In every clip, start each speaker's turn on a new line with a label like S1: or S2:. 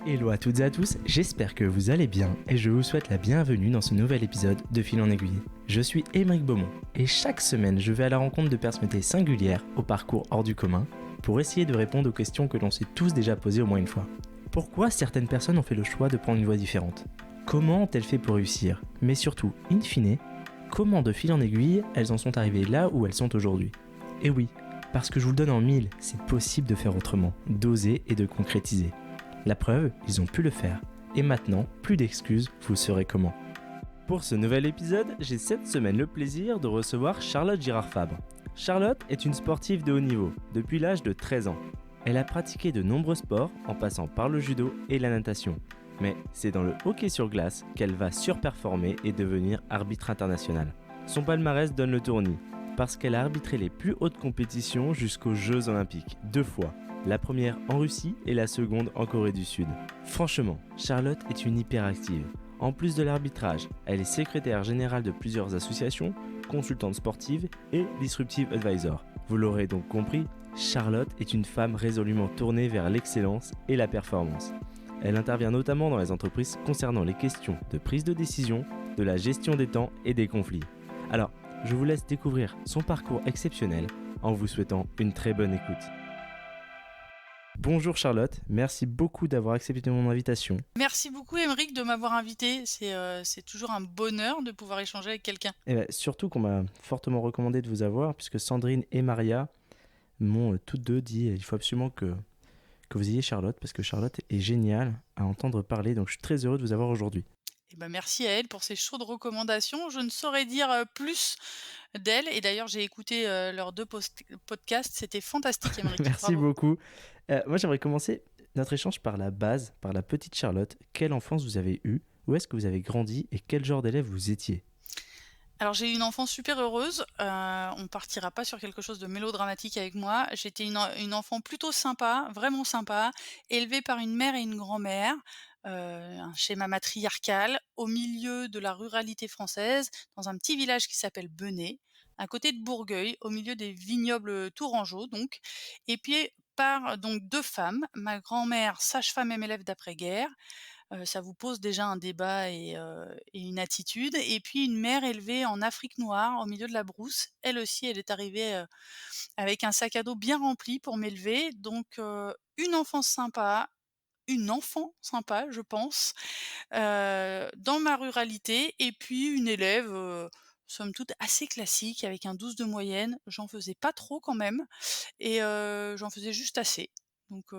S1: Hello à toutes et à tous, j'espère que vous allez bien et je vous souhaite la bienvenue dans ce nouvel épisode de Fil en aiguille. Je suis Émeric Beaumont et chaque semaine je vais à la rencontre de personnalités singulières au parcours hors du commun pour essayer de répondre aux questions que l'on s'est tous déjà posées au moins une fois. Pourquoi certaines personnes ont fait le choix de prendre une voie différente ? Comment ont-elles fait pour réussir ? Mais surtout, in fine, comment de fil en aiguille elles en sont arrivées là où elles sont aujourd'hui ? Et oui, parce que je vous le donne en mille, c'est possible de faire autrement, d'oser et de concrétiser. La preuve, ils ont pu le faire. Et maintenant, plus d'excuses, vous saurez comment. Pour ce nouvel épisode, j'ai cette semaine le plaisir de recevoir Charlotte Girard-Fabre. Charlotte est une sportive de haut niveau, depuis l'âge de 13 ans. Elle a pratiqué de nombreux sports, en passant par le judo et la natation. Mais c'est dans le hockey sur glace qu'elle va surperformer et devenir arbitre international. Son palmarès donne le tournis, parce qu'elle a arbitré les plus hautes compétitions jusqu'aux Jeux Olympiques, 2 fois. La première en Russie et la seconde en Corée du Sud. Franchement, Charlotte est une hyperactive. En plus de l'arbitrage, elle est secrétaire générale de plusieurs associations, consultante sportive et disruptive advisor. Vous l'aurez donc compris, Charlotte est une femme résolument tournée vers l'excellence et la performance. Elle intervient notamment dans les entreprises concernant les questions de prise de décision, de la gestion des temps et des conflits. Alors, je vous laisse découvrir son parcours exceptionnel en vous souhaitant une très bonne écoute. Bonjour Charlotte, merci beaucoup d'avoir accepté mon invitation.
S2: Merci beaucoup Émeric de m'avoir invité, c'est toujours un bonheur de pouvoir échanger avec quelqu'un.
S1: Et surtout qu'on m'a fortement recommandé de vous avoir, puisque Sandrine et Maria m'ont toutes deux dit il faut absolument que vous ayez Charlotte, parce que Charlotte est géniale à entendre parler, donc je suis très heureux de vous avoir aujourd'hui.
S2: Et merci à elle pour ces chaudes recommandations. Je ne saurais dire plus d'elle. Et d'ailleurs, j'ai écouté leurs 2 podcasts. C'était fantastique, Émeric.
S1: Merci
S2: Bravo.
S1: beaucoup. Moi, j'aimerais commencer notre échange par la base, par la petite Charlotte. Quelle enfance vous avez eue ? Où est-ce que vous avez grandi ? Et quel genre d'élève vous étiez ?
S2: Alors j'ai eu une enfance super heureuse, on partira pas sur quelque chose de mélodramatique avec moi. J'étais une enfant plutôt sympa, vraiment sympa, élevée par une mère et une grand-mère, un schéma matriarcal, au milieu de la ruralité française, dans un petit village qui s'appelle Benay, à côté de Bourgueil, au milieu des vignobles tourangeaux donc. Et puis par donc 2 femmes, ma grand-mère sage-femme MLF d'après-guerre. Ça vous pose déjà un débat et une attitude, et puis une mère élevée en Afrique noire, au milieu de la brousse. Elle aussi, elle est arrivée, avec un sac à dos bien rempli pour m'élever, donc une enfant sympa, je pense, dans ma ruralité, et puis une élève, somme toute assez classique avec un 12 de moyenne. J'en faisais pas trop quand même, et j'en faisais juste assez. Donc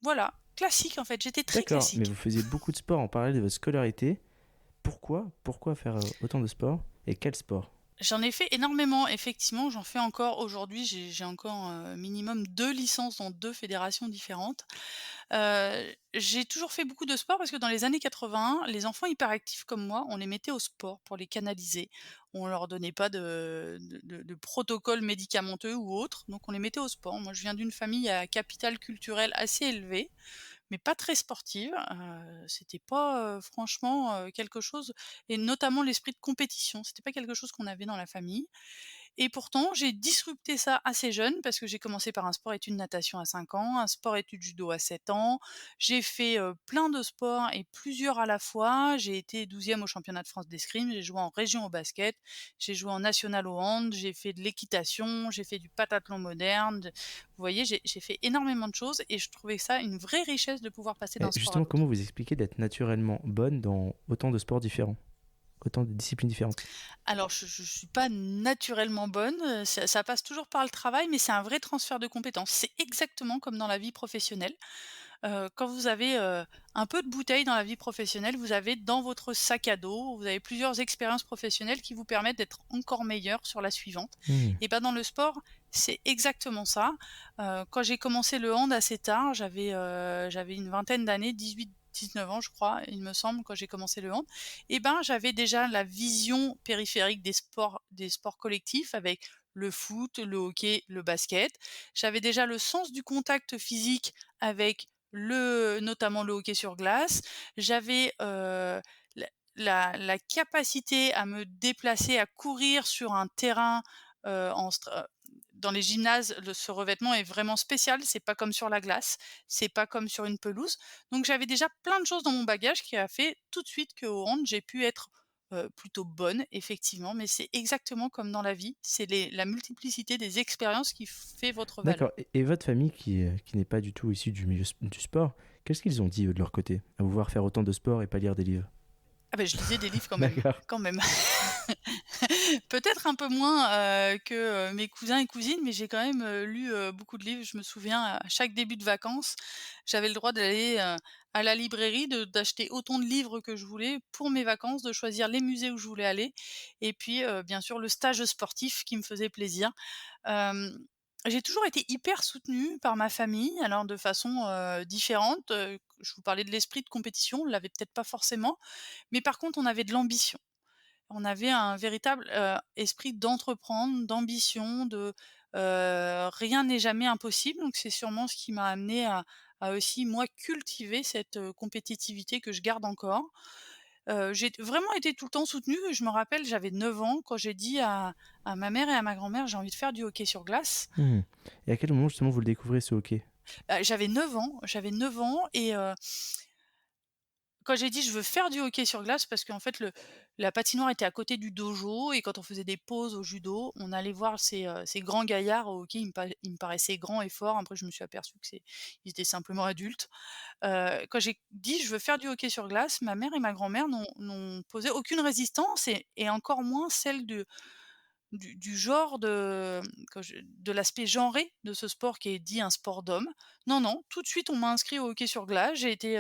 S2: voilà, classique en fait, j'étais très
S1: D'accord, mais
S2: classique.
S1: vous faisiez beaucoup de sport en parallèle de votre scolarité. Pourquoi faire autant de sport ? Et quel sport ?
S2: J'en ai fait énormément, effectivement, j'en fais encore aujourd'hui. J'ai encore, minimum 2 licences dans 2 fédérations différentes. J'ai toujours fait beaucoup de sport parce que dans les années 80, les enfants hyperactifs comme moi, on les mettait au sport pour les canaliser. On leur donnait pas de protocole médicamenteux ou autre, donc on les mettait au sport. Moi, je viens d'une famille à capital culturel assez élevé, mais pas très sportive. C'était pas, franchement, quelque chose, et notamment l'esprit de compétition, c'était pas quelque chose qu'on avait dans la famille. Et pourtant, j'ai disrupté ça assez jeune parce que j'ai commencé par un sport-études natation à 5 ans, un sport-études judo à 7 ans. J'ai fait, plein de sports et plusieurs à la fois. J'ai été 12e au championnat de France d'escrime, j'ai joué en région au basket, j'ai joué en national au hand, j'ai fait de l'équitation, j'ai fait du pentathlon moderne. Vous voyez, j'ai fait énormément de choses et je trouvais ça une vraie richesse de pouvoir passer d'un sport à
S1: Justement,
S2: l'autre.
S1: comment vous expliquez d'être naturellement bonne dans autant de sports différents ? Autant de disciplines différentes ?
S2: Alors je suis pas naturellement bonne, ça passe toujours par le travail, mais c'est un vrai transfert de compétences. C'est exactement comme dans la vie professionnelle. Quand vous avez, un peu de bouteille dans la vie professionnelle, vous avez dans votre sac à dos, vous avez plusieurs expériences professionnelles qui vous permettent d'être encore meilleur sur la suivante.
S1: Hmm.
S2: Et dans le sport, c'est exactement ça. Quand j'ai commencé le hand assez tard, j'avais une vingtaine d'années, 18-19 ans je crois, il me semble, quand j'ai commencé le hand. J'avais déjà la vision périphérique des sports collectifs avec le foot, le hockey, le basket. J'avais déjà le sens du contact physique avec notamment le hockey sur glace. J'avais, la capacité à me déplacer, à courir sur un terrain, en stra dans les gymnases, ce revêtement est vraiment spécial, c'est pas comme sur la glace, c'est pas comme sur une pelouse. Donc j'avais déjà plein de choses dans mon bagage qui a fait tout de suite qu'au hand, j'ai pu être, plutôt bonne effectivement, mais c'est exactement comme dans la vie, c'est la multiplicité des expériences qui fait votre
S1: D'accord.
S2: valeur.
S1: Et votre famille, qui n'est pas du tout issue du milieu du sport, qu'est-ce qu'ils ont dit, eux, de leur côté, à vous voir faire autant de sport et pas lire des livres?
S2: Ah beh, je lisais des livres
S1: D'accord.
S2: quand même. Peut-être un peu moins, que, mes cousins et cousines, mais j'ai quand même, lu, beaucoup de livres. Je me souviens, à chaque début de vacances, j'avais le droit d'aller, à la librairie, d'acheter autant de livres que je voulais pour mes vacances, de choisir les musées où je voulais aller et puis, bien sûr, le stage sportif qui me faisait plaisir. Hem, j'ai toujours été hyper soutenue par ma famille, alors de façon, différente, je vous parlais de l'esprit de compétition, on l'avait peut-être pas forcément, mais par contre, on avait de l'ambition. On avait un véritable, esprit d'entreprendre, d'ambition, rien n'est jamais impossible, donc c'est sûrement ce qui m'a amené à aussi moi cultiver cette, compétitivité que je garde encore. J'ai vraiment été tout le temps soutenue. Je me rappelle, j'avais 9 ans quand j'ai dit à ma mère et à ma grand-mère: «J'ai envie de faire du hockey sur glace».
S1: Mmh. Et à quel moment, justement, vous le découvrez, ce hockey?
S2: J'avais 9 ans et quand j'ai dit: «Je veux faire du hockey sur glace» parce qu'en fait la patinoire était à côté du dojo et quand on faisait des pauses au judo, on allait voir ces grands gaillards au hockey, ils me paraissaient grands et forts. Après je me suis aperçue que ils étaient simplement adultes. Quand j'ai dit: «Je veux faire du hockey sur glace», ma mère et ma grand-mère n'ont posé aucune résistance et encore moins celle du genre de l'aspect genré de ce sport qui est dit un sport d'homme. Non, non, tout de suite on m'a inscrit au hockey sur glace. J'ai été,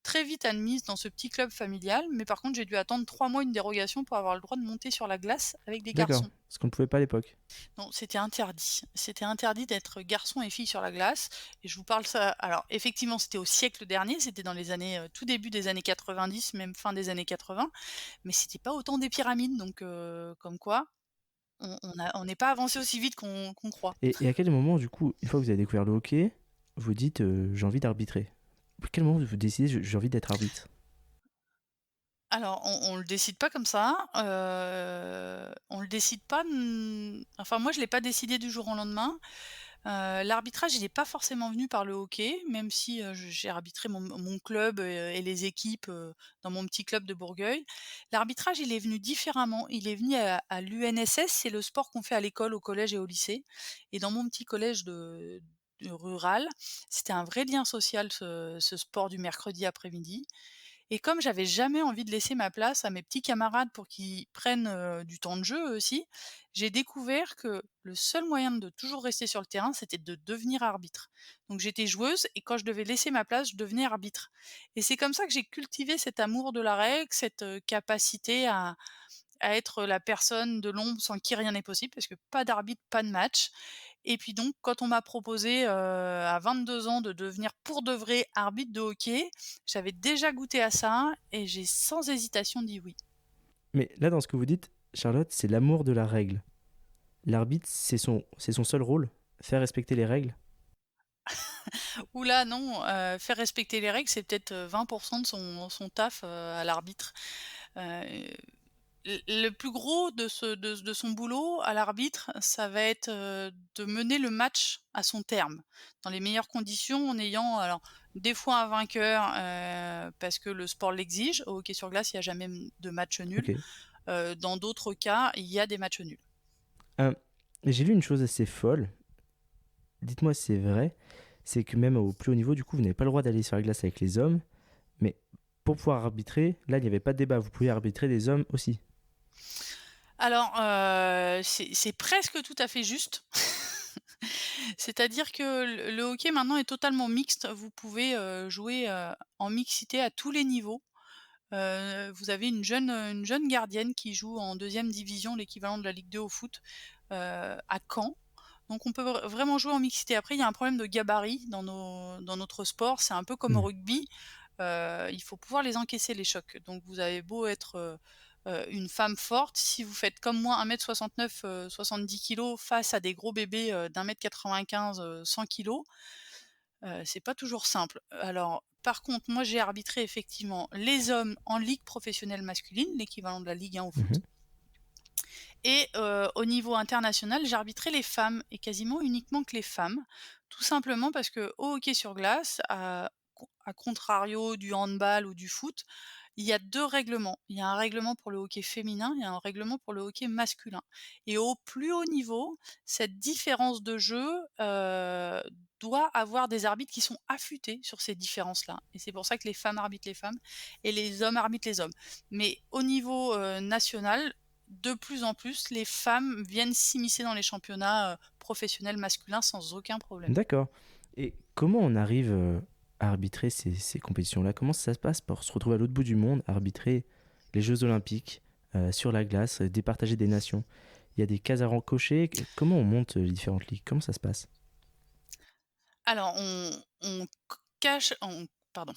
S2: très vite admise dans ce petit club familial, mais par contre j'ai dû attendre 3 mois une dérogation pour avoir le droit de monter sur la glace avec des
S1: D'accord,
S2: garçons.
S1: ce qu'on ne pouvait pas à l'époque.
S2: Non, c'était interdit. C'était interdit d'être garçon et fille sur la glace et je vous parle ça alors effectivement c'était au siècle dernier, c'était dans les années, tout début des années 90, même fin des années 80, mais c'était pas au temps des pyramides donc comme quoi on n'est pas avancé aussi vite qu'on croit.
S1: Et à quel moment, du coup, une fois que vous avez découvert le hockey, vous dites, «J'ai envie d'arbitrer»? À quel moment vous décidez: «J'ai envie d'être arbitre»?
S2: Alors on le décide pas comme ça, on le décide pas, enfin moi je l'ai pas décidé du jour au lendemain. L'arbitrage il est pas forcément venu par le hockey, même si, j'ai arbitré mon club, et les équipes, dans mon petit club de Bourgueil. L'arbitrage il est venu différemment, il est venu à l'UNSS, c'est le sport qu'on fait à l'école, au collège et au lycée et dans mon petit collège de rural, c'était un vrai lien social ce sport du mercredi après-midi et comme j'avais jamais envie de laisser ma place à mes petits camarades pour qu'ils prennent, du temps de jeu eux aussi, j'ai découvert que le seul moyen de toujours rester sur le terrain, c'était de devenir arbitre. Donc j'étais joueuse et quand je devais laisser ma place, je devenais arbitre. Et c'est comme ça que j'ai cultivé cet amour de la règle, cette, capacité à être la personne de l'ombre sans qui rien n'est possible, parce que pas d'arbitre, pas de match. Et puis donc, quand on m'a proposé, à 22 ans de devenir pour de vrai arbitre de hockey, j'avais déjà goûté à ça et j'ai sans hésitation dit oui.
S1: Mais là, dans ce que vous dites, Charlotte, c'est l'amour de la règle. L'arbitre, c'est son seul rôle? Faire respecter les règles?
S2: Ouh là non, faire respecter les règles, c'est peut-être, 20 de son taf, à l'arbitre. Heu, le plus gros de son boulot à l'arbitre, ça va être, de mener le match à son terme, dans les meilleures conditions, en ayant alors des fois un vainqueur, parce que le sport l'exige. Au hockey sur glace, il y a jamais, de match nul.
S1: OK.
S2: Dans d'autres cas, il y a des matchs nuls.
S1: Hem, j'ai lu une chose assez folle, dites-moi si c'est vrai, c'est que même au plus haut niveau, du coup, vous n'avez pas le droit d'aller sur la glace avec les hommes, mais pour pouvoir arbitrer, là, il n'y avait pas de débat, vous pouviez arbitrer des hommes aussi?
S2: Alors, c'est presque tout à fait juste. C'est-à-dire que le hockey maintenant est totalement mixte. Vous pouvez, jouer, en mixité à tous les niveaux. Vous avez une jeune gardienne qui joue en deuxième division, l'équivalent de la Ligue 2 au foot, à Caen. Donc on peut vraiment jouer en mixité. Après, il y a un problème de gabarit dans notre sport, c'est un peu comme au
S1: Mmh.
S2: rugby, il faut pouvoir les encaisser les chocs. Donc vous avez beau être, une femme forte, si vous faites comme moi 1,69 m, 70 kilogrammes face à des gros bébés, d'1,95 m, 100 kilogrammes, c'est pas toujours simple. Alors, par contre, moi j'ai arbitré effectivement les hommes en ligue professionnelle masculine, l'équivalent de la Ligue 1 au
S1: Mmh.
S2: foot. Et au niveau international, j'arbitrais les femmes et quasiment uniquement que les femmes. Tout simplement parce qu'au hockey sur glace, à contrario du handball ou du foot, il y a 2 règlements. Il y a un règlement pour le hockey féminin et un règlement pour le hockey masculin. Et au plus haut niveau, cette différence de jeu, doit avoir des arbitres qui sont affûtés sur ces différences-là. Et c'est pour ça que les femmes arbitrent les femmes et les hommes arbitrent les hommes. Mais au niveau, national, de plus en plus, les femmes viennent s'immiscer dans les championnats, professionnels masculins sans aucun problème.
S1: D'accord. Et comment on arrive à arbitrer ces compétitions-là? Comment ça se passe pour se retrouver à l'autre bout du monde, à arbitrer les Jeux Olympiques sur la glace, départager des nations? Il y a des cases à rencocher. Comment on monte les différentes ligues? Comment ça se passe?
S2: Alors on cache on pardon.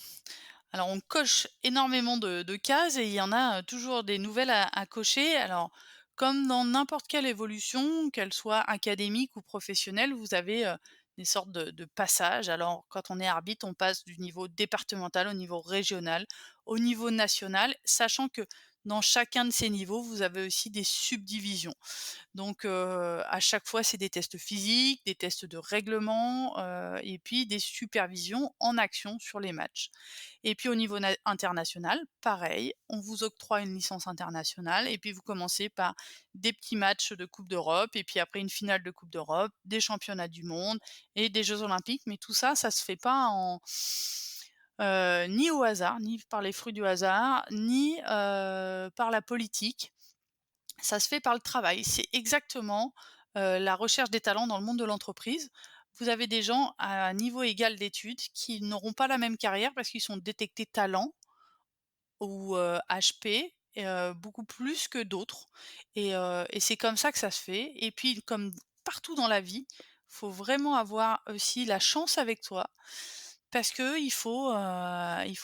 S2: Alors on coche énormément de cases et il y en a, toujours des nouvelles à cocher. Alors, comme dans n'importe quelle évolution, qu'elle soit académique ou professionnelle, vous avez, des sortes de passages. Alors quand on est arbitre, on passe du niveau départemental au niveau régional, au niveau national, sachant que dans chacun de ces niveaux, vous avez aussi des subdivisions. Donc, à chaque fois, c'est des tests physiques, des tests de règlement, et puis des supervisions en action sur les matchs. Et puis au niveau international, pareil, on vous octroie une licence internationale et puis vous commencez par des petits matchs de Coupe d'Europe et puis après une finale de Coupe d'Europe, des championnats du monde et des Jeux olympiques. Mais tout ça, ça se fait pas ni au hasard, ni par les fruits du hasard, ni, par la politique. Ça se fait par le travail. C'est exactement, la recherche des talents dans le monde de l'entreprise. Vous avez des gens à un niveau égal d'études qui n'auront pas la même carrière parce qu'ils sont détectés talents ou, HP, beaucoup plus que d'autres et c'est comme ça que ça se fait et puis comme partout dans la vie, faut vraiment avoir aussi la chance avec toi parce il faut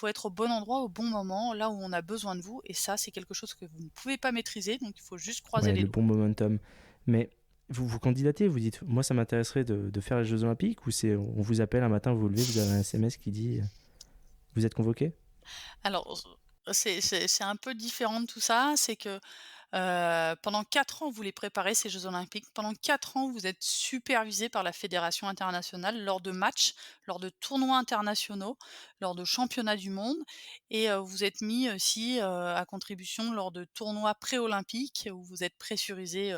S2: être au bon endroit au bon moment, là où on a besoin de vous et ça, c'est quelque chose que vous ne pouvez pas maîtriser, donc il faut juste croiser
S1: Ouais,
S2: les
S1: le
S2: doigts.
S1: bon momentum. Mais vous candidatez, vous dites, moi ça m'intéresserait de faire les Jeux Olympiques, ou c'est on vous appelle un matin, vous vous levez, vous avez un SMS qui dit vous êtes convoqué?
S2: Alors, c'est un peu différent de tout ça, c'est que pendant 4 ans, vous les préparez ces jeux olympiques. Pendant 4 ans, vous êtes supervisé par la fédération internationale lors de matchs, lors de tournois internationaux, lors de championnats du monde et vous êtes mis aussi, à contribution lors de tournois pré-olympiques où vous êtes pressurisé,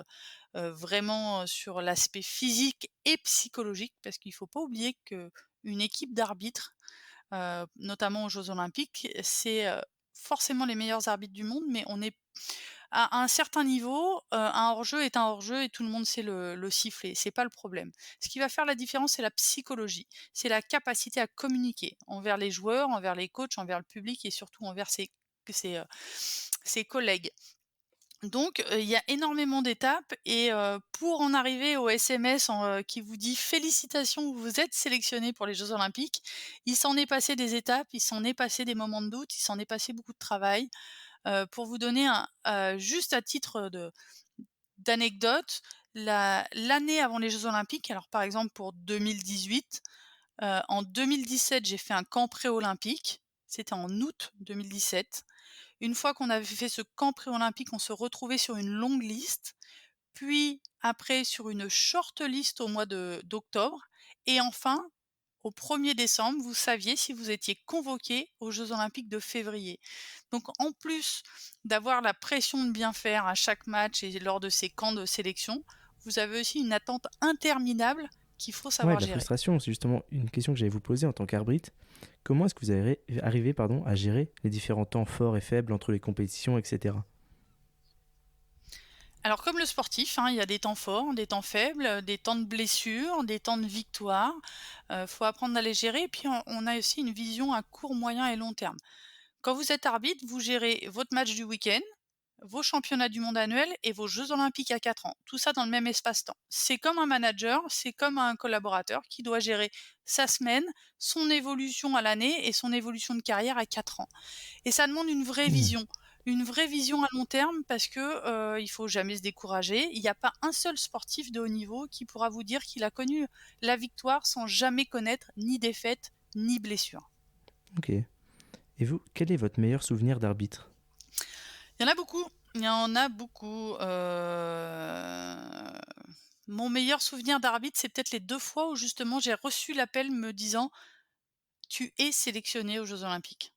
S2: vraiment, sur l'aspect physique et psychologique. Parce qu'il faut pas oublier qu'une équipe d'arbitres, notamment aux jeux olympiques, c'est, forcément les meilleurs arbitres du monde, mais on est à un certain niveau, un hors-jeu est un hors-jeu et tout le monde sait le siffler, c'est pas le problème. Ce qui va faire la différence, c'est la psychologie. C'est la capacité à communiquer envers les joueurs, envers les coachs, envers le public et surtout envers ses collègues. Donc, il y a énormément d'étapes et pour en arriver au SMS qui vous dit: «Félicitations, vous êtes sélectionné pour les jeux olympiques», il s'en est passé des étapes, il s'en est passé des moments de doute, il s'en est passé beaucoup de travail. Pour vous donner juste à titre d'anecdote, l'année avant les jeux olympiques, alors par exemple pour 2018, en 2017, j'ai fait un camp pré-olympique. C'était en août 2017. Une fois qu'on avait fait ce camp pré-olympique, on se retrouvait sur une longue liste, puis après sur une short list au mois de d'octobre et enfin, au 1er décembre, vous saviez si vous étiez convoqué aux jeux olympiques de février. Donc en plus d'avoir la pression de bien faire à chaque match et lors de ces camps de sélection, vous avez aussi une attente interminable qu'il faut
S1: Ouais,
S2: savoir
S1: de la
S2: gérer.
S1: frustration, c'est justement une question que j'allais vous poser en tant qu'arbitre. Comment est-ce que vous arrivez à gérer les différents temps forts et faibles entre les compétitions, etc.
S2: Alors comme le sportif, hein, il y a des temps forts, des temps faibles, des temps de blessure, des temps de victoire. Faut apprendre à les gérer et puis on a aussi une vision à court, moyen et long terme. Quand vous êtes arbitre, vous gérez votre match du week-end, vos championnats du monde annuels et vos jeux olympiques à 4 ans. Tout ça dans le même espace-temps. C'est comme un manager, c'est comme un collaborateur qui doit gérer sa semaine, son évolution à l'année et son évolution de carrière à 4 ans. Et ça demande
S1: Hmm.
S2: une vraie vision à long terme parce que, il faut jamais se décourager. Il n'y a pas un seul sportif de haut niveau qui pourra vous dire qu'il a connu la victoire sans jamais connaître ni défaite, ni blessure.
S1: Ok. Et vous, quel est votre meilleur souvenir d'arbitre?
S2: Il y en a beaucoup. Il y en a beaucoup. Mon meilleur souvenir d'arbitre, c'est peut-être les 2 fois où justement j'ai reçu l'appel me disant: «Tu es sélectionné aux Jeux olympiques».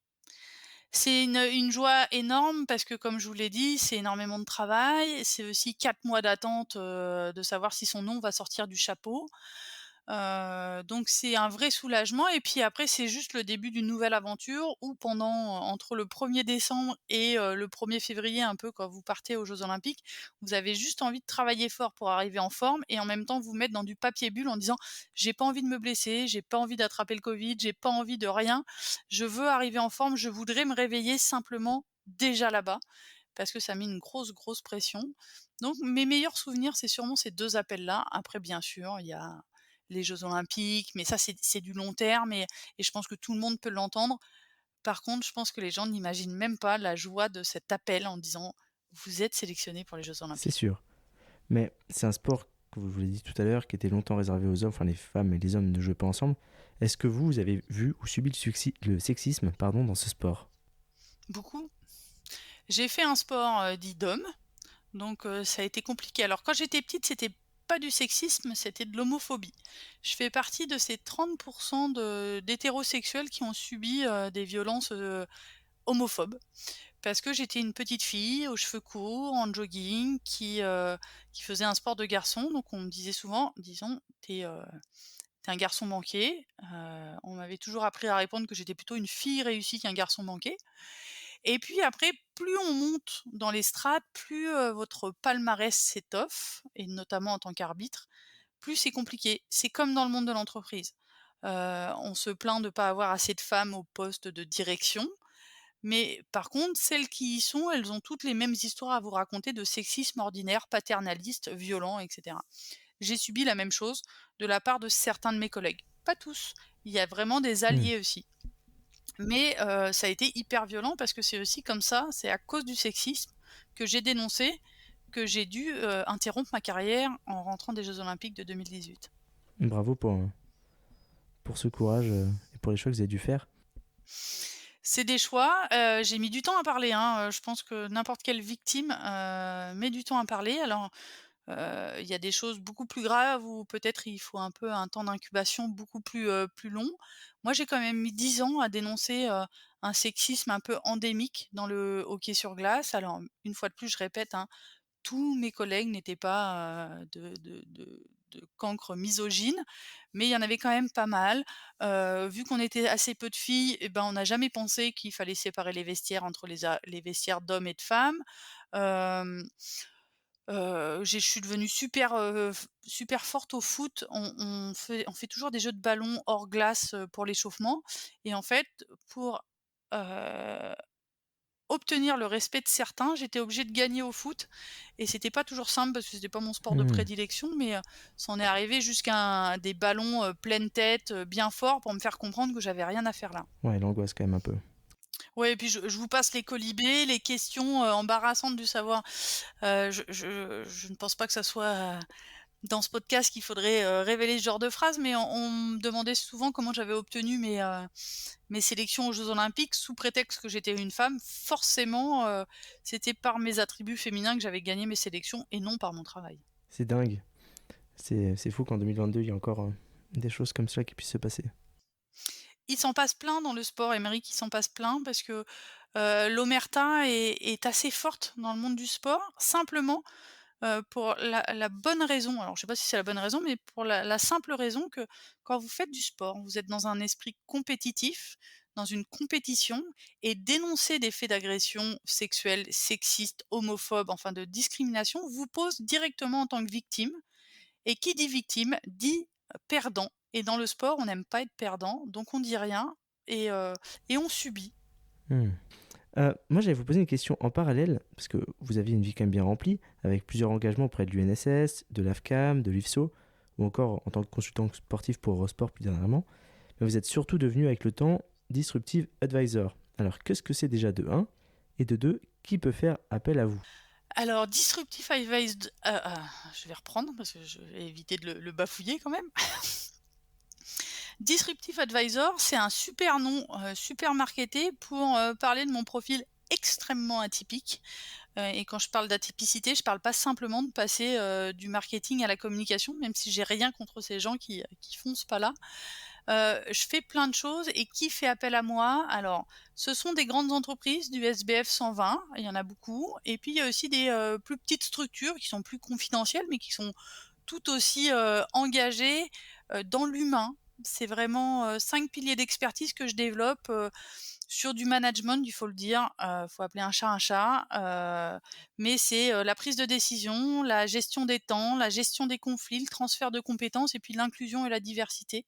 S2: C'est une joie énorme parce que comme je vous l'ai dit, c'est énormément de travail. C'est aussi 4 mois d'attente, de savoir si son nom va sortir du chapeau. Donc c'est un vrai soulagement et puis après c'est juste le début d'une nouvelle aventure où pendant entre le 1er décembre et le 1er février un peu quand vous partez aux Jeux olympiques, vous avez juste envie de travailler fort pour arriver en forme et en même temps vous mettre dans du papier bulle en disant: «J'ai pas envie de me blesser, j'ai pas envie d'attraper le covid, j'ai pas envie de rien. Je veux arriver en forme, je voudrais me réveiller simplement déjà là-bas». Parce que ça met une grosse, grosse pression. Donc mes meilleurs souvenirs, c'est sûrement ces 2 appels-là. Après bien sûr, il y a les jeux olympiques, mais ça c'est du long terme et je pense que tout le monde peut l'entendre. Par contre, je pense que les gens n'imaginent même pas la joie de cet appel en disant: «Vous êtes sélectionné pour les jeux
S1: C'est
S2: olympiques».
S1: sûr. Mais c'est un sport, comme je vous l'ai dit tout à l'heure, qui était longtemps réservé aux hommes, enfin les femmes et les hommes ne jouaient pas ensemble. Est-ce que vous avez vu ou subi le sexisme dans ce sport?
S2: Beaucoup. J'ai fait un sport, dit d'homme, donc ça a été compliqué. Alors quand j'étais petite, c'était pas du sexisme, c'était de l'homophobie. Je fais partie de ces 30 d'hétérosexuels qui ont subi, des violences, homophobes. Parce que j'étais une petite fille aux cheveux courts, en jogging, qui faisait un sport de garçon. Donc on me disait souvent, disons: «Tu un garçon manqué». On m'avait toujours appris à répondre que j'étais plutôt une fille réussie qu'un garçon manqué. Et puis après, plus on monte dans les strates, plus, votre palmarès s'étoffe et notamment en tant qu'arbitre, plus c'est compliqué. C'est comme dans le monde de l'entreprise. On se plaint de ne pas avoir assez de femmes au poste de direction, mais par contre, celles qui y sont, elles ont toutes les mêmes histoires à vous raconter de sexisme ordinaire, paternaliste, violent, et cetera. J'ai subi la même chose de la part de certains de mes collègues. Pas tous, il y a vraiment des
S1: Hmm.
S2: alliés aussi. Mais ça a été hyper violent parce que c'est aussi comme ça, c'est à cause du sexisme que j'ai dénoncé, que j'ai dû, interrompre ma carrière en rentrant des Jeux olympiques de 2018.
S1: Bravo pour ce courage et pour les choix que vous avez dû faire.
S2: C'est des choix, j'ai mis du temps à parler, hein, je pense que n'importe quelle victime, met du temps à parler. Alors, il y a des choses beaucoup plus graves où peut-être il faut un peu un temps d'incubation beaucoup plus long. Moi, j'ai quand même mis 10 ans à dénoncer, un sexisme un peu endémique dans le hockey sur glace. Alors, une fois de plus, je répète, hein, tous mes collègues n'étaient pas, de cancres misogynes, mais il y en avait quand même pas mal. Vu qu'on était assez peu de filles et ben, on n'a jamais pensé qu'il fallait séparer les vestiaires entre les vestiaires d'hommes et de femmes. Hem je suis devenue super forte au foot. On fait toujours des jeux de ballon hors glace, pour l'échauffement et en fait, pour, heu, obtenir le respect de certains, j'étais obligée de gagner au foot et c'était pas toujours simple parce que c'était pas mon sport de
S1: Hmm.
S2: prédilection, mais ça en est arrivé jusqu'à des ballons, pleine tête, bien forts pour me faire comprendre que j'avais rien à faire là.
S1: Ouais, l'angoisse quand même un peu.
S2: Ouais et puis je vous passe les colibés, les questions, embarrassantes du savoir. Je ne pense pas que ça soit, dans ce podcast qu'il faudrait, révéler ce genre de phrase, mais on me demandait souvent comment j'avais obtenu mes sélections aux Jeux olympiques sous prétexte que j'étais une femme. Forcément, c'était par mes attributs féminins que j'avais gagné mes sélections et non par mon travail.
S1: C'est dingue. C'est fou qu'en 2022, il y a encore des choses comme ça qui puissent se passer.
S2: Il s'en passe plein dans le sport, Aymeric, il s'en passe plein parce que, l'omerta est assez forte dans le monde du sport. Simplement, pour la bonne raison, alors je sais pas si c'est la bonne raison, mais pour la simple raison que quand vous faites du sport, vous êtes dans un esprit compétitif, dans une compétition et dénoncer des faits d'agression sexuelle, sexiste, homophobe, enfin de discrimination, vous pose directement en tant que victime et qui dit victime dit perdant et dans le sport, on n'aime pas être perdant, donc on dit rien et on subit.
S1: Hmm. Moi, j'allais vous poser une question en parallèle, parce que vous aviez une vie quand même bien remplie, avec plusieurs engagements auprès de l'UNSS, de l'AFCAM, de l'UFSO, ou encore en tant que consultant sportif pour Eurosport plus dernièrement. Mais vous êtes surtout devenu avec le temps Disruptive Advisor. Alors, qu'est-ce que c'est déjà de un? Et de 2, qui peut faire appel à vous?
S2: Alors Disruptive Advised, je vais reprendre parce que je vais éviter de le bafouiller quand même. Disruptive Advisor, c'est un super nom, super marketé pour, parler de mon profil extrêmement atypique. Et quand je parle d'atypicité, je parle pas simplement de passer, du marketing à la communication, même si j'ai rien contre ces gens qui font ce pas-là. Je fais plein de choses et qui fait appel à moi? Alors, ce sont des grandes entreprises du SBF 120, il y en a beaucoup et puis il y a aussi des, plus petites structures qui sont plus confidentielles, mais qui sont tout aussi, engagées, dans l'humain. C'est vraiment, 5 piliers d'expertise que je développe, sur du management, il faut le dire, faut appeler un chat, mais c'est, la prise de décision, la gestion des temps, la gestion des conflits, le transfert de compétences et puis l'inclusion et la diversité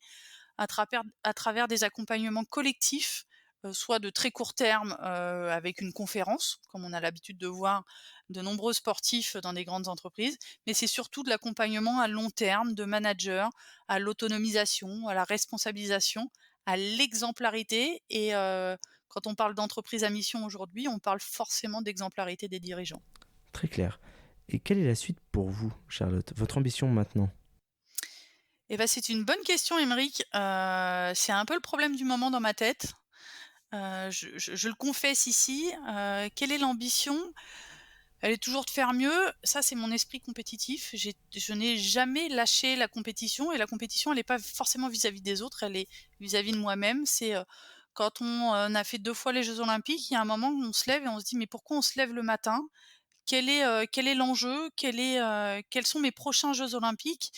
S2: à travers des accompagnements collectifs, soit de très court terme, avec une conférence, comme on a l'habitude de voir de nombreux sportifs dans des grandes entreprises, mais c'est surtout de l'accompagnement à long terme de managers, à l'autonomisation, à la responsabilisation, à l'exemplarité et quand on parle d'entreprise à mission aujourd'hui, on parle forcément d'exemplarité des dirigeants.
S1: Très clair. Et quelle est la suite pour vous, Charlotte? Votre ambition maintenant?
S2: Eh ben, c'est une bonne question, Aymeric. C'est un peu le problème du moment dans ma tête. Je le confesse ici. Quelle est l'ambition? Elle est toujours de faire mieux. Ça, c'est mon esprit compétitif. Je n'ai jamais lâché la compétition et la compétition, elle est pas forcément vis-à-vis des autres, elle est vis-à-vis de moi-même. C'est, quand on a fait 2 fois les jeux olympiques, il y a un moment où on se lève et on se dit: «Mais pourquoi on se lève le matin? Quel est l'enjeu? Quels sont mes prochains jeux olympiques?»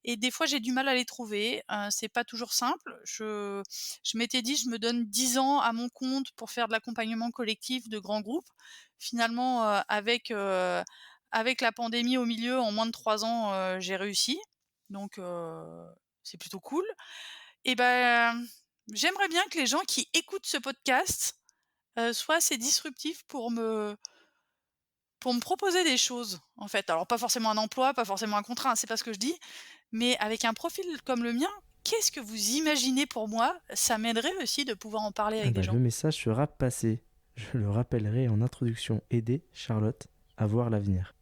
S2: Et des fois, j'ai du mal à les trouver, c'est pas toujours simple. Je m'étais dit: «Je me donne 10 ans à mon compte pour faire de l'accompagnement collectif de grands groupes». Finalement, avec la pandémie au milieu, en moins de 3 ans, j'ai réussi. Donc c'est plutôt cool. Et ben, j'aimerais bien que les gens qui écoutent ce podcast, soient assez disruptifs pour me proposer des choses, en fait. Alors pas forcément un emploi, pas forcément un contrat, hein, c'est pas ce que je dis, mais avec un profil comme le mien, qu'est-ce que vous imaginez pour moi? Ça m'aiderait aussi de pouvoir en parler
S1: Ah
S2: avec des
S1: bah, le
S2: gens.
S1: message sera passé. Je le rappellerai en introduction. Aider Charlotte à voir l'avenir.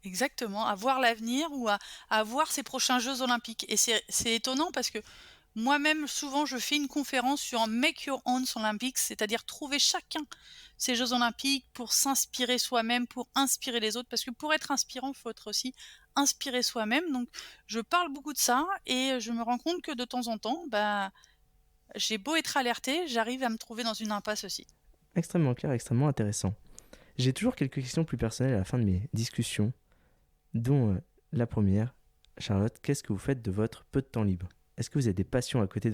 S2: Exactement, à voir l'avenir ou à voir ces prochains jeux olympiques et c'est étonnant parce que moi-même, souvent, je fais une conférence sur Make Your Own Olympics, c'est-à-dire trouver chacun ses jeux olympiques pour s'inspirer soi-même, pour inspirer les autres, parce que pour être inspirant, il faut être aussi inspiré soi-même. Donc, je parle beaucoup de ça et je me rends compte que de temps en temps, bah, j'ai beau être alertée, j'arrive à me trouver dans une impasse aussi.
S1: Extrêmement clair, extrêmement intéressant. J'ai toujours quelques questions plus personnelles à la fin de mes discussions, dont la première. Charlotte, qu'est-ce que vous faites de votre peu de temps libre? Est-ce que vous avez des passions à côté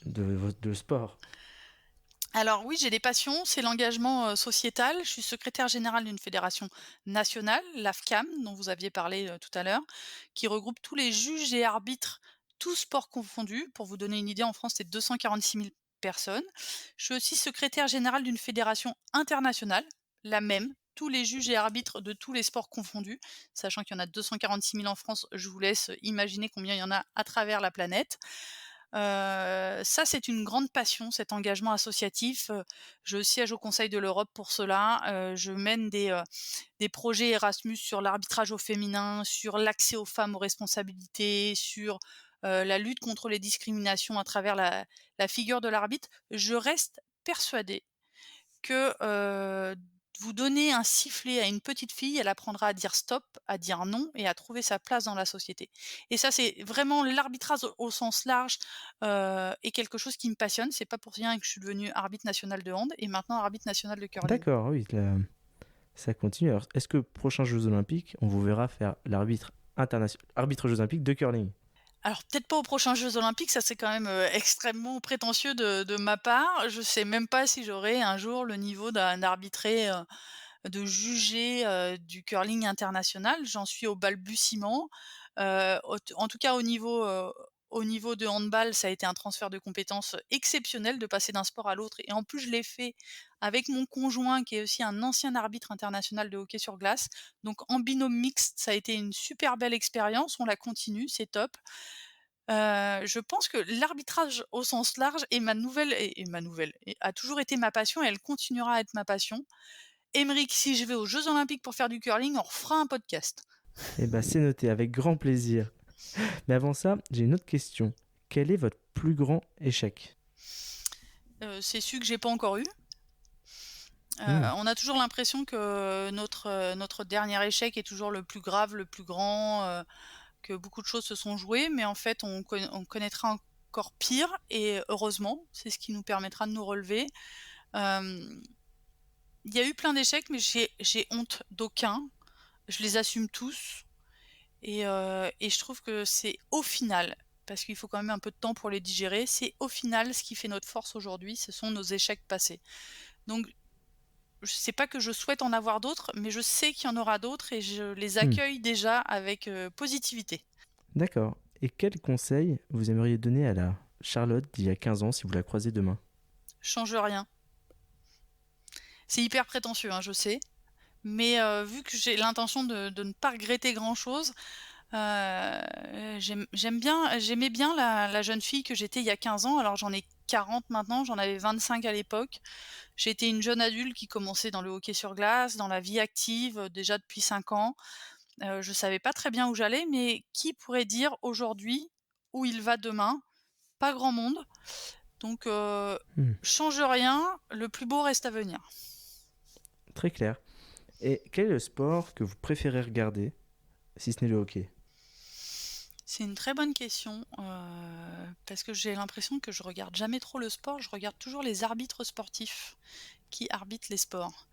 S1: de sport?
S2: Alors oui, j'ai des passions, c'est l'engagement, sociétal. Je suis secrétaire générale d'une fédération nationale, l'AFCAM, dont vous aviez parlé, tout à l'heure, qui regroupe tous les juges et arbitres, tous sports confondus. Pour vous donner une idée, en France, c'est 246 000 personnes. Je suis aussi secrétaire générale d'une fédération internationale, la même, tous les juges et arbitres de tous les sports confondus. Sachant qu'il y en a 246 000 en France, je vous laisse imaginer combien il y en a à travers la planète. Ça, c'est une grande passion, cet engagement associatif. Je siège au Conseil de l'Europe pour cela. Je mène des projets Erasmus sur l'arbitrage au féminin, sur l'accès aux femmes aux responsabilités, sur, la lutte contre les discriminations à travers la figure de l'arbitre. Je reste persuadée que, vous donnez un sifflet à une petite fille, elle apprendra à dire stop, à dire non et à trouver sa place dans la société. Et ça, c'est vraiment l'arbitrage au sens large, est quelque chose qui me passionne. C'est pas pour rien que je suis devenue arbitre nationale de hand et maintenant arbitre nationale de curling.
S1: D'accord, oui, ça continue. Alors, est-ce que prochains Jeux Olympiques, on vous verra faire arbitre Jeux Olympiques de curling?
S2: Alors peut-être pas aux prochains Jeux olympiques, ça c'est quand même, extrêmement prétentieux de ma part. Je sais même pas si j'aurai un jour le niveau d'arbitrer, de juger, du curling international. J'en suis au balbutiement. En tout cas au niveau de handball, ça a été un transfert de compétences exceptionnel de passer d'un sport à l'autre et en plus je l'ai fait avec mon conjoint qui est aussi un ancien arbitre international de hockey sur glace. Donc en binôme mixte, ça a été une super belle expérience, on la continue, c'est top. Je pense que l'arbitrage au sens large est ma nouvelle et a toujours été ma passion et elle continuera à être ma passion. Aymeric, si je vais aux Jeux olympiques pour faire du curling, on refera un podcast.
S1: Eh bien, c'est noté, avec grand plaisir. Mais avant ça, j'ai une autre question. Quel est votre plus grand échec?
S2: C'est celui que j'ai pas encore eu.
S1: Mmh.
S2: On a toujours l'impression que notre dernier échec est toujours le plus grave, le plus grand, que beaucoup de choses se sont jouées, mais en fait, on connaîtra encore pire et heureusement, c'est ce qui nous permettra de nous relever. Hem, il y a eu plein d'échecs, mais j'ai honte d'aucun. Je les assume tous et je trouve que c'est au final, parce qu'il faut quand même un peu de temps pour les digérer, c'est au final ce qui fait notre force aujourd'hui, ce sont nos échecs passés. Donc c'est pas que je souhaite en avoir d'autres, mais je sais qu'il y en aura d'autres et je les
S1: Mmh.
S2: accueille déjà avec, positivité.
S1: D'accord. Et quel conseil vous aimeriez donner à la Charlotte d'il y a 15 ans si vous la croisez demain?
S2: Change rien. C'est hyper prétentieux, hein, je sais, mais vu que j'ai l'intention de ne pas regretter grand-chose, j'aimais bien la jeune fille que j'étais il y a 15 ans. Alors j'en ai 40 maintenant, j'en avais 25 à l'époque. J'étais une jeune adulte qui commençait dans le hockey sur glace, dans la vie active, déjà depuis 5 ans. Je savais pas très bien où j'allais, mais qui pourrait dire aujourd'hui où il va demain? Pas grand monde. Donc
S1: Mmh.
S2: change rien, le plus beau reste à venir.
S1: Très clair. Et quel est le sport que vous préférez regarder, si ce n'est le hockey?
S2: C'est une très bonne question, parce que j'ai l'impression que je regarde jamais trop le sport, je regarde toujours les arbitres sportifs qui arbitrent les sports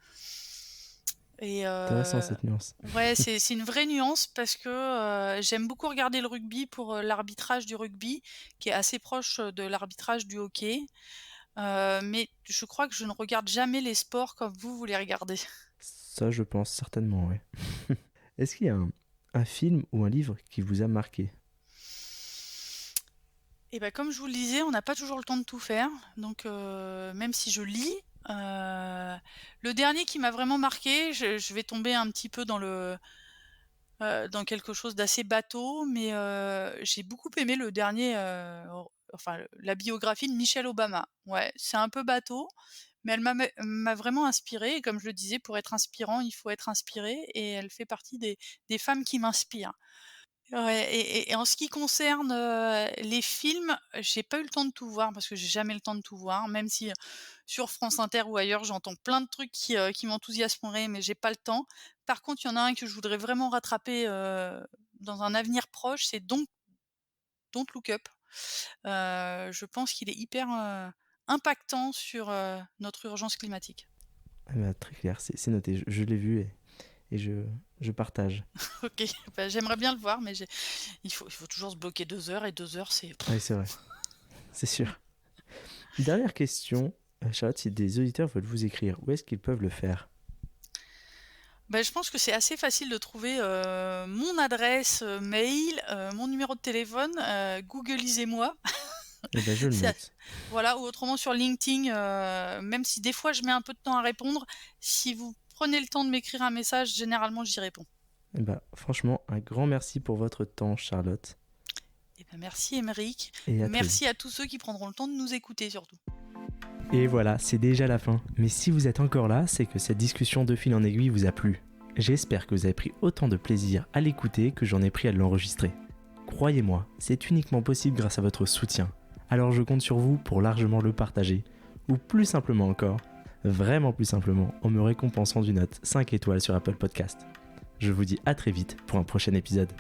S2: et
S1: Intéressant cette nuance.
S2: ouais, c'est une vraie nuance parce que, j'aime beaucoup regarder le rugby pour, l'arbitrage du rugby qui est assez proche, de l'arbitrage du hockey, mais je crois que je ne regarde jamais les sports comme vous les regardez.
S1: Ça, je pense certainement, ouais. Est-ce qu'il y a un film ou un livre qui vous a marqué?
S2: Et bah, comme je vous le disais, on n'a pas toujours le temps de tout faire, donc même si je lis, le dernier qui m'a vraiment marqué, je vais tomber un petit peu dans quelque chose d'assez bateau, mais j'ai beaucoup aimé le dernier, enfin la biographie de Michelle Obama. Ouais, c'est un peu bateau, mais elle m'a vraiment inspirée et comme je le disais, pour être inspirant, il faut être inspiré et elle fait partie des femmes qui m'inspirent. Ouais et en ce qui concerne, les films, j'ai pas eu le temps de tout voir parce que j'ai jamais le temps de tout voir, même si, sur France Inter ou ailleurs, j'entends plein de trucs qui m'enthousiasmeraient, mais j'ai pas le temps. Par contre, il y en a un que je voudrais vraiment rattraper, dans un avenir proche, c'est Don't Look Up. Je pense qu'il est hyper, impactant sur, notre urgence climatique.
S1: Ah bah, très clair, c'est noté, je l'ai vu et je partage.
S2: OK, bah, j'aimerais bien le voir, mais il faut toujours se bloquer 2 heures et 2 heures, c'est
S1: Oui, c'est vrai, c'est sûr. Dernière question, Charlotte, si des auditeurs veulent vous écrire, où est-ce qu'ils peuvent le faire?
S2: bah, je pense que c'est assez facile de trouver, mon adresse, mail, mon numéro de téléphone, googlisez-moi.
S1: Eh ben, je le
S2: C'est a
S1: note.
S2: Voilà ou autrement sur LinkedIn, même si des fois je mets un peu de temps à répondre, si vous prenez le temps de m'écrire un message, généralement j'y réponds.
S1: Eh ben, franchement, un grand merci pour votre temps, Charlotte,
S2: Et ben, merci Aymeric,
S1: et à très
S2: merci
S1: vite.
S2: à tous ceux qui prendront le temps de nous écouter surtout.
S1: Et voilà, c'est déjà la fin. Mais si vous êtes encore là, c'est que cette discussion de fil en aiguille vous a plu. J'espère que vous avez pris autant de plaisir à l'écouter que j'en ai pris à l'enregistrer. Croyez-moi, c'est uniquement possible grâce à votre soutien. Alors je compte sur vous pour largement le partager. Ou plus simplement encore, vraiment plus simplement, en me récompensant d'une note 5 étoiles sur Apple Podcast. Je vous dis à très vite pour un prochain épisode.